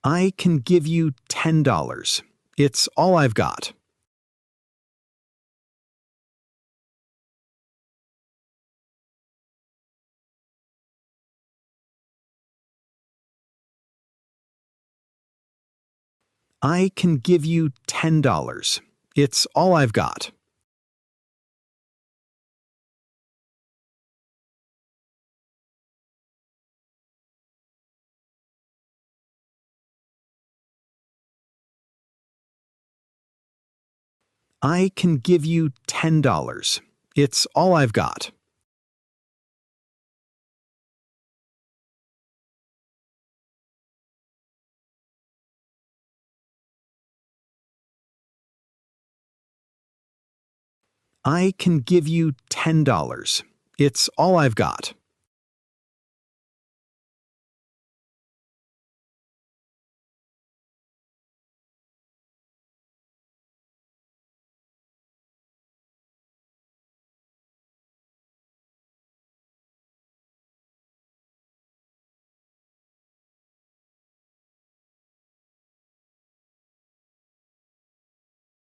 I can give you $10. It's all I've got. I can give you $10. It's all I've got. I can give you $10. It's all I've got. I can give you $10. It's all I've got.